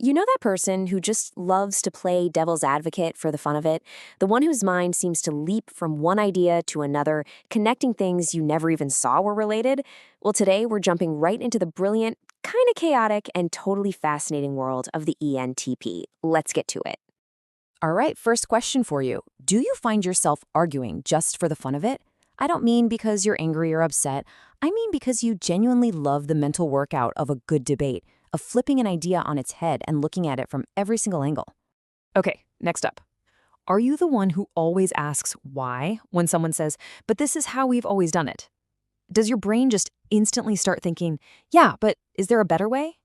You know that person who just loves to play devil's advocate for the fun of it? The one whose mind seems to leap from one idea to another, connecting things you never even saw were related? Well, today we're jumping right into the brilliant, kind of chaotic, and totally fascinating world of the ENTP. Let's get to it. All right, first question for you. Do you find yourself arguing just for the fun of it? I don't mean because you're angry or upset. I mean because you genuinely love the mental workout of a good debate, of flipping an idea on its head and looking at it from every single angle. Okay, next up. Are you the one who always asks why when someone says, but this is how we've always done it? Does your brain just instantly start thinking, yeah, but is there a better way?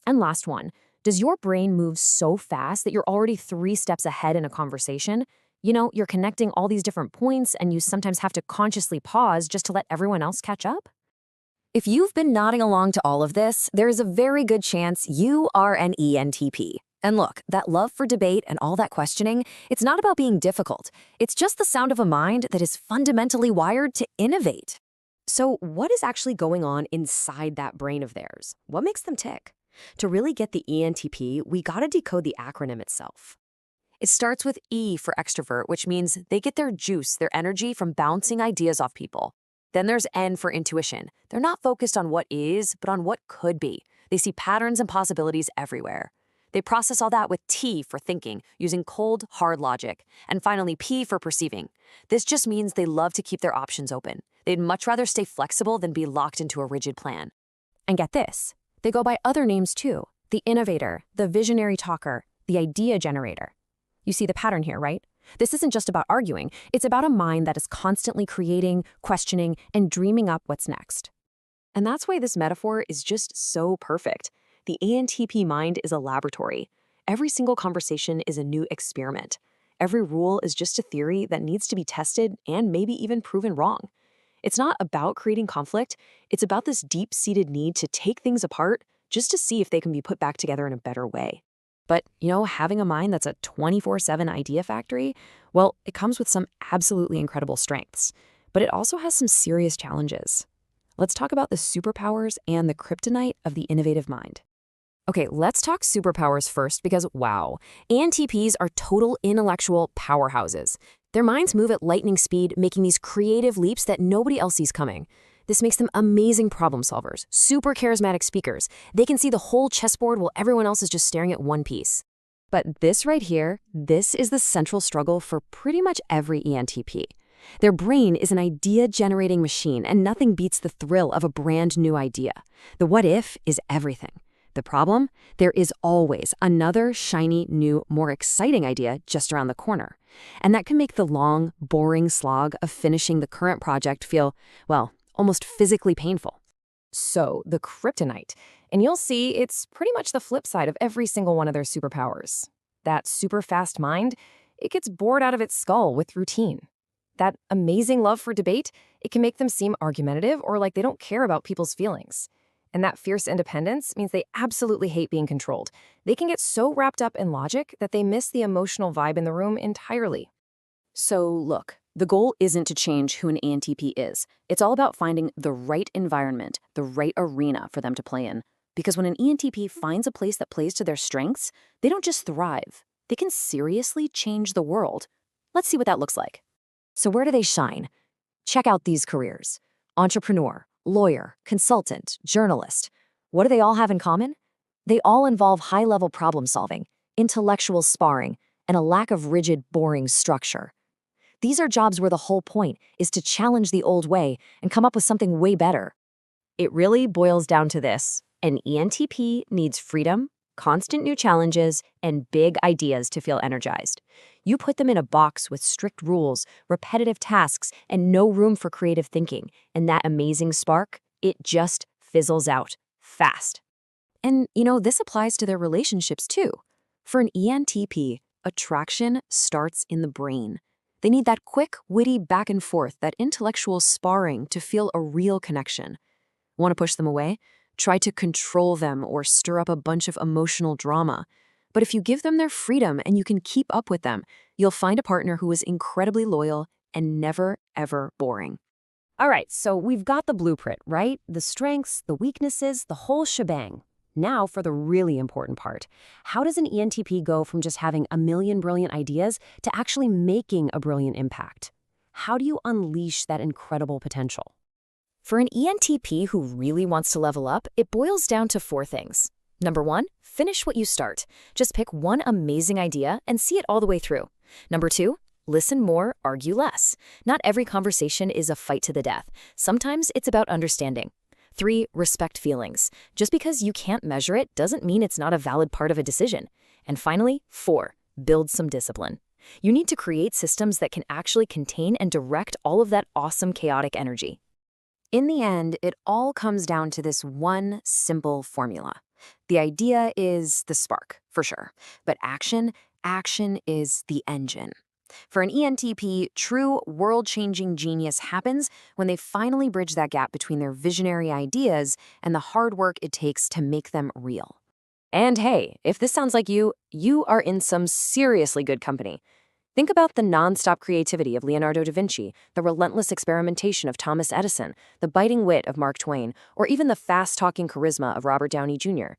And last one, does your brain move so fast that you're already 3 steps ahead in a conversation? You know, you're connecting all these different points and you sometimes have to consciously pause just to let everyone else catch up? If you've been nodding along to all of this, there is a very good chance you are an ENTP. And look, that love for debate and all that questioning, it's not about being difficult. It's just the sound of a mind that is fundamentally wired to innovate. So what is actually going on inside that brain of theirs? What makes them tick? To really get the ENTP, we gotta decode the acronym itself. It starts with E for extrovert, which means they get their juice, their energy from bouncing ideas off people. Then there's N for intuition. They're not focused on what is, but on what could be. They see patterns and possibilities everywhere. They process all that with T for thinking, using cold, hard logic. And finally, P for perceiving. This just means they love to keep their options open. They'd much rather stay flexible than be locked into a rigid plan. And get this, they go by other names too. The innovator, the visionary talker, the idea generator. You see the pattern here, right? This isn't just about arguing. It's about a mind that is constantly creating, questioning, and dreaming up what's next. And that's why this metaphor is just so perfect. The ENTP mind is a laboratory. Every single conversation is a new experiment. Every rule is just a theory that needs to be tested and maybe even proven wrong. It's not about creating conflict. It's about this deep-seated need to take things apart just to see if they can be put back together in a better way. But, having a mind that's a 24/7 idea factory, well, it comes with some absolutely incredible strengths. But it also has some serious challenges. Let's talk about the superpowers and the kryptonite of the innovative mind. Okay, let's talk superpowers first because, wow, ENTPs are total intellectual powerhouses. Their minds move at lightning speed, making these creative leaps that nobody else sees coming. This makes them amazing problem solvers, super charismatic speakers. They can see the whole chessboard while everyone else is just staring at one piece. But this right here, this is the central struggle for pretty much every ENTP. Their brain is an idea-generating machine, and nothing beats the thrill of a brand new idea. The what if is everything. The problem? There is always another shiny, new, more exciting idea just around the corner. And that can make the long, boring slog of finishing the current project feel, well, almost physically painful. So, the kryptonite. And you'll see it's pretty much the flip side of every single one of their superpowers. That super fast mind, it gets bored out of its skull with routine. That amazing love for debate, it can make them seem argumentative or like they don't care about people's feelings. And that fierce independence means they absolutely hate being controlled. They can get so wrapped up in logic that they miss the emotional vibe in the room entirely. So look, the goal isn't to change who an ENTP is. It's all about finding the right environment, the right arena for them to play in. Because when an ENTP finds a place that plays to their strengths, they don't just thrive. They can seriously change the world. Let's see what that looks like. So where do they shine? Check out these careers. Entrepreneur, lawyer, consultant, journalist. What do they all have in common? They all involve high-level problem solving, intellectual sparring, and a lack of rigid, boring structure. These are jobs where the whole point is to challenge the old way and come up with something way better. It really boils down to this. An ENTP needs freedom, constant new challenges, and big ideas to feel energized. You put them in a box with strict rules, repetitive tasks, and no room for creative thinking, and that amazing spark, it just fizzles out fast. And, this applies to their relationships too. For an ENTP, attraction starts in the brain. They need that quick, witty back and forth, that intellectual sparring to feel a real connection. Want to push them away? Try to control them or stir up a bunch of emotional drama. But if you give them their freedom and you can keep up with them, you'll find a partner who is incredibly loyal and never, ever boring. All right, so we've got the blueprint, right? The strengths, the weaknesses, the whole shebang. Now for the really important part. How does an ENTP go from just having a million brilliant ideas to actually making a brilliant impact? How do you unleash that incredible potential? For an ENTP who really wants to level up, it boils down to 4 things. Number 1, finish what you start. Just pick one amazing idea and see it all the way through. Number 2, listen more, argue less. Not every conversation is a fight to the death. Sometimes it's about understanding. 3, respect feelings. Just because you can't measure it doesn't mean it's not a valid part of a decision. And finally, 4, build some discipline. You need to create systems that can actually contain and direct all of that awesome chaotic energy. In the end, it all comes down to this one simple formula. The idea is the spark, for sure, but action is the engine. For an ENTP, true world-changing genius happens when they finally bridge that gap between their visionary ideas and the hard work it takes to make them real. And hey, if this sounds like you are in some seriously good company. Think about the nonstop creativity of Leonardo da Vinci, the relentless experimentation of Thomas Edison, the biting wit of Mark Twain, or even the fast-talking charisma of Robert Downey Jr.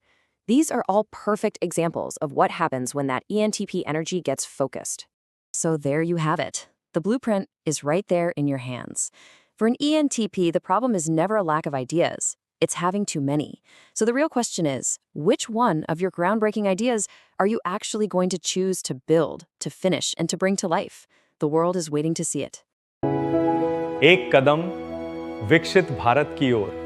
These are all perfect examples of what happens when that ENTP energy gets focused. So there you have it. The blueprint is right there in your hands. For an ENTP, the problem is never a lack of ideas. It's having too many. So the real question is, which one of your groundbreaking ideas are you actually going to choose to build, to finish, and to bring to life? The world is waiting to see it. एक कदम विकसित भारत की ओर।